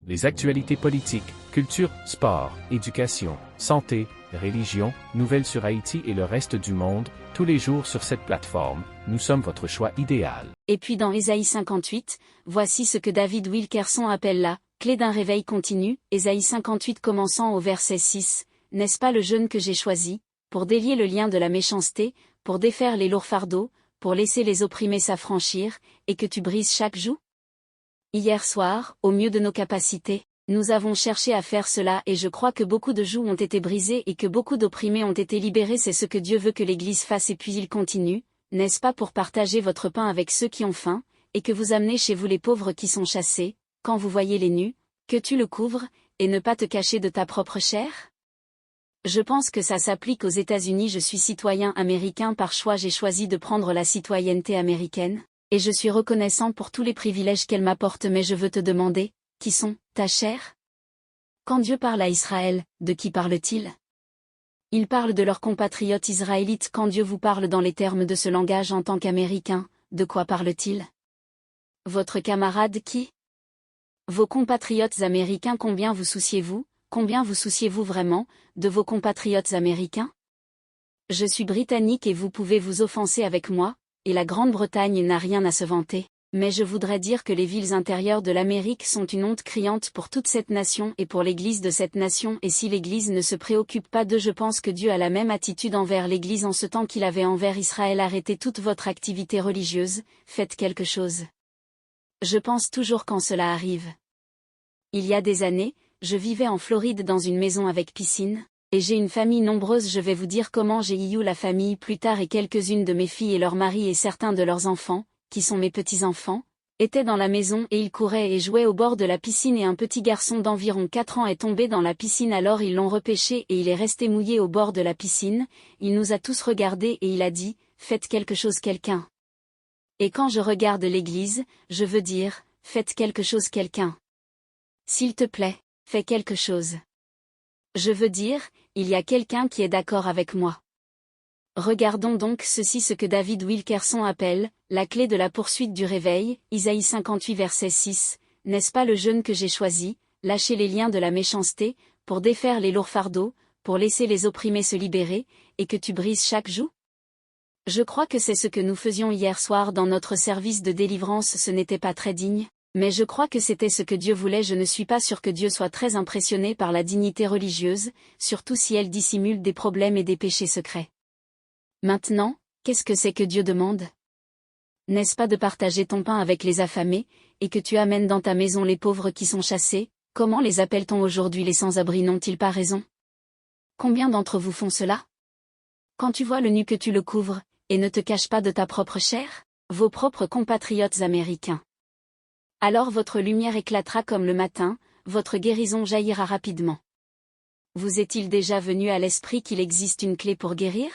Les actualités politiques, culture, sport, éducation, santé, religion, nouvelles sur Haïti et le reste du monde, tous les jours sur cette plateforme, nous sommes votre choix idéal. Et puis dans Ésaïe 58, voici ce que David Wilkerson appelle la clé d'un réveil continu, Ésaïe 58 commençant au verset 6, n'est-ce pas le jeûne que j'ai choisi, pour délier le lien de la méchanceté, pour défaire les lourds fardeaux, pour laisser les opprimés s'affranchir, et que tu brises chaque joug? Hier soir, au mieux de nos capacités, nous avons cherché à faire cela et je crois que beaucoup de jougs ont été brisés et que beaucoup d'opprimés ont été libérés. C'est ce que Dieu veut que l'Église fasse et puis il continue, n'est-ce pas, pour partager votre pain avec ceux qui ont faim, et que vous amenez chez vous les pauvres qui sont chassés, quand vous voyez les nus, que tu le couvres, et ne pas te cacher de ta propre chair? Je pense que ça s'applique aux États-Unis. Je suis citoyen américain par choix, j'ai choisi de prendre la citoyenneté américaine, et je suis reconnaissant pour tous les privilèges qu'elle m'apporte, mais je veux te demander, qui sont ta chair? Quand Dieu parle à Israël, de qui parle-t-il? Il parle de leurs compatriotes israélites. Quand Dieu vous parle dans les termes de ce langage en tant qu'Américain, de quoi parle-t-il? Votre camarade qui? Vos compatriotes américains. Combien vous souciez-vous vraiment, de vos compatriotes américains? Je suis britannique et vous pouvez vous offenser avec moi, et la Grande-Bretagne n'a rien à se vanter, mais je voudrais dire que les villes intérieures de l'Amérique sont une honte criante pour toute cette nation et pour l'Église de cette nation, et si l'Église ne se préoccupe pas d'eux, je pense que Dieu a la même attitude envers l'Église en ce temps qu'il avait envers Israël. Arrêtez toute votre activité religieuse, faites quelque chose. Je pense toujours quand cela arrive. Il y a des années, je vivais en Floride dans une maison avec piscine, et j'ai une famille nombreuse. Je vais vous dire comment j'ai eu la famille plus tard, et quelques-unes de mes filles et leurs maris et certains de leurs enfants, qui sont mes petits-enfants, étaient dans la maison et ils couraient et jouaient au bord de la piscine, et un petit garçon d'environ 4 ans est tombé dans la piscine. Alors ils l'ont repêché et il est resté mouillé au bord de la piscine. Il nous a tous regardés et il a dit, faites quelque chose quelqu'un. Et quand je regarde l'Église, je veux dire, faites quelque chose quelqu'un. S'il te plaît, fais quelque chose. Je veux dire, il y a quelqu'un qui est d'accord avec moi. Regardons donc ceci, ce que David Wilkerson appelle la clé de la poursuite du réveil, Isaïe 58 verset 6, n'est-ce pas le jeûne que j'ai choisi, lâcher les liens de la méchanceté, pour défaire les lourds fardeaux, pour laisser les opprimés se libérer, et que tu brises chaque joug? Je crois que c'est ce que nous faisions hier soir dans notre service de délivrance. Ce n'était pas très digne, mais je crois que c'était ce que Dieu voulait. Je ne suis pas sûr que Dieu soit très impressionné par la dignité religieuse, surtout si elle dissimule des problèmes et des péchés secrets. Maintenant, qu'est-ce que c'est que Dieu demande? N'est-ce pas de partager ton pain avec les affamés, et que tu amènes dans ta maison les pauvres qui sont chassés? Comment les appelle-t-on aujourd'hui? Les sans-abri, n'ont-ils pas raison? Combien d'entre vous font cela? Quand tu vois le nu, que tu le couvres, et ne te caches pas de ta propre chair? Vos propres compatriotes américains. Alors votre lumière éclatera comme le matin, votre guérison jaillira rapidement. Vous est-il déjà venu à l'esprit qu'il existe une clé pour guérir?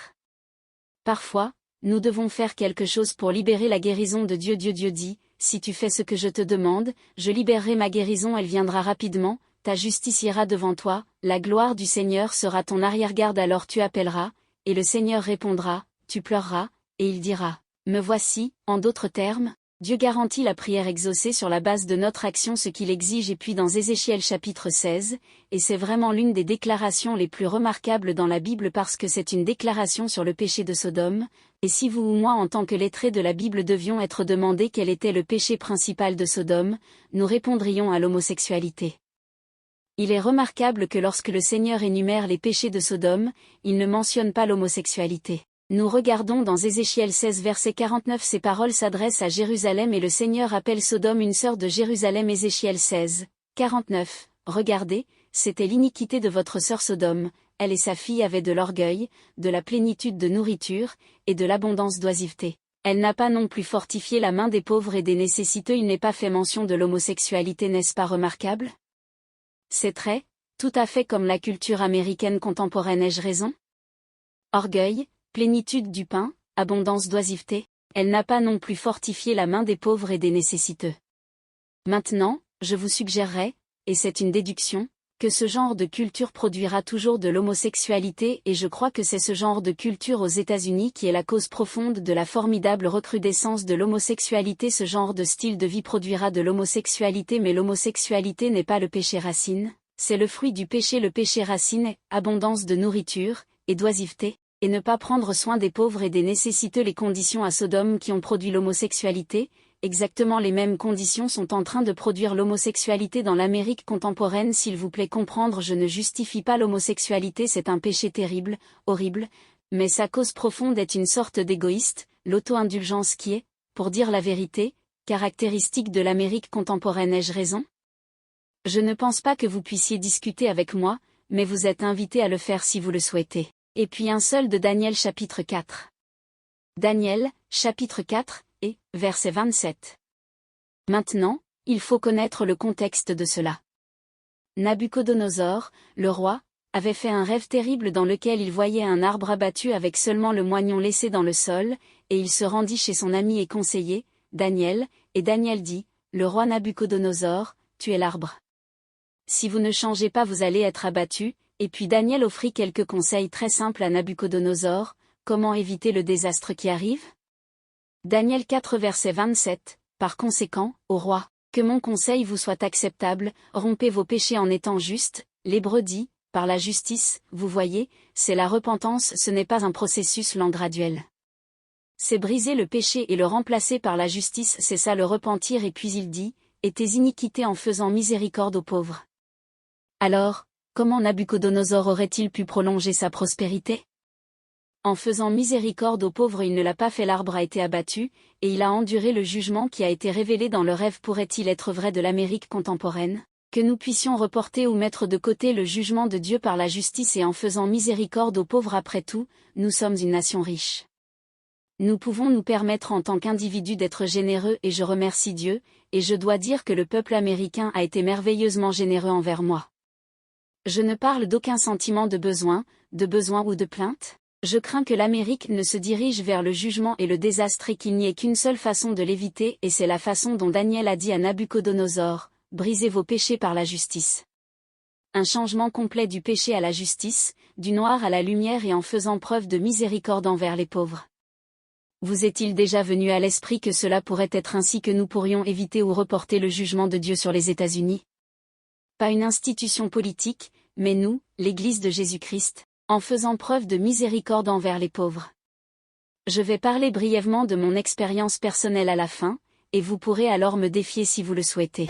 Parfois, nous devons faire quelque chose pour libérer la guérison de Dieu. Dieu dit, si tu fais ce que je te demande, je libérerai ma guérison, elle viendra rapidement, ta justice ira devant toi, la gloire du Seigneur sera ton arrière-garde. Alors tu appelleras, et le Seigneur répondra, tu pleureras, et il dira, me voici. En d'autres termes, Dieu garantit la prière exaucée sur la base de notre action, ce qu'il exige. Et puis dans Ézéchiel chapitre 16, et c'est vraiment l'une des déclarations les plus remarquables dans la Bible parce que c'est une déclaration sur le péché de Sodome, et si vous ou moi en tant que lettrés de la Bible devions être demandés quel était le péché principal de Sodome, nous répondrions à l'homosexualité. Il est remarquable que lorsque le Seigneur énumère les péchés de Sodome, il ne mentionne pas l'homosexualité. Nous regardons dans Ézéchiel 16 verset 49, ces paroles s'adressent à Jérusalem et le Seigneur appelle Sodome une sœur de Jérusalem. Ézéchiel 16, 49, regardez, c'était l'iniquité de votre sœur Sodome, elle et sa fille avaient de l'orgueil, de la plénitude de nourriture, et de l'abondance d'oisiveté. Elle n'a pas non plus fortifié la main des pauvres et des nécessiteux. Il n'est pas fait mention de l'homosexualité, n'est-ce pas remarquable? C'est très, tout à fait comme la culture américaine contemporaine. Ai-je raison? Orgueil, plénitude du pain, abondance d'oisiveté, elle n'a pas non plus fortifié la main des pauvres et des nécessiteux. Maintenant, je vous suggérerais, et c'est une déduction, que ce genre de culture produira toujours de l'homosexualité et je crois que c'est ce genre de culture aux États-Unis qui est la cause profonde de la formidable recrudescence de l'homosexualité. Ce genre de style de vie produira de l'homosexualité mais l'homosexualité n'est pas le péché racine, c'est le fruit du péché. Le péché racine est abondance de nourriture et d'oisiveté, et ne pas prendre soin des pauvres et des nécessiteux. Les conditions à Sodome qui ont produit l'homosexualité, exactement les mêmes conditions sont en train de produire l'homosexualité dans l'Amérique contemporaine. S'il vous plaît comprendre, je ne justifie pas l'homosexualité, c'est un péché terrible, horrible, mais sa cause profonde est une sorte d'égoïste, l'auto-indulgence qui est, pour dire la vérité, caractéristique de l'Amérique contemporaine. Ai-je raison? Je ne pense pas que vous puissiez discuter avec moi, mais vous êtes invité à le faire si vous le souhaitez. Et puis un seul de Daniel chapitre 4. Daniel, chapitre 4, et, verset 27. Maintenant, il faut connaître le contexte de cela. Nabuchodonosor, le roi, avait fait un rêve terrible dans lequel il voyait un arbre abattu avec seulement le moignon laissé dans le sol, et il se rendit chez son ami et conseiller, Daniel, et Daniel dit, le roi Nabuchodonosor, tuez l'arbre. Si vous ne changez pas vous allez être abattu. Et puis Daniel offrit quelques conseils très simples à Nabuchodonosor, comment éviter le désastre qui arrive? Daniel 4 verset 27, par conséquent, ô roi, que mon conseil vous soit acceptable, rompez vos péchés en étant justes. L'Hébreu dit, par la justice, vous voyez, c'est la repentance, ce n'est pas un processus lent graduel. C'est briser le péché et le remplacer par la justice, c'est ça le repentir. Et puis il dit, et tes iniquités en faisant miséricorde aux pauvres. Alors, comment Nabuchodonosor aurait-il pu prolonger sa prospérité? En faisant miséricorde aux pauvres, il ne l'a pas fait. L'arbre a été abattu, et il a enduré le jugement qui a été révélé dans le rêve. Pourrait-il être vrai de l'Amérique contemporaine, que nous puissions reporter ou mettre de côté le jugement de Dieu par la justice et en faisant miséricorde aux pauvres? Après tout, nous sommes une nation riche. Nous pouvons nous permettre en tant qu'individus d'être généreux et je remercie Dieu, et je dois dire que le peuple américain a été merveilleusement généreux envers moi. Je ne parle d'aucun sentiment de besoin ou de plainte. Je crains que l'Amérique ne se dirige vers le jugement et le désastre et qu'il n'y ait qu'une seule façon de l'éviter et c'est la façon dont Daniel a dit à Nabuchodonosor, brisez vos péchés par la justice. Un changement complet du péché à la justice, du noir à la lumière et en faisant preuve de miséricorde envers les pauvres. Vous est-il déjà venu à l'esprit que cela pourrait être ainsi que nous pourrions éviter ou reporter le jugement de Dieu sur les États-Unis? Pas une institution politique, mais nous, l'Église de Jésus-Christ, en faisant preuve de miséricorde envers les pauvres. Je vais parler brièvement de mon expérience personnelle à la fin, et vous pourrez alors me défier si vous le souhaitez.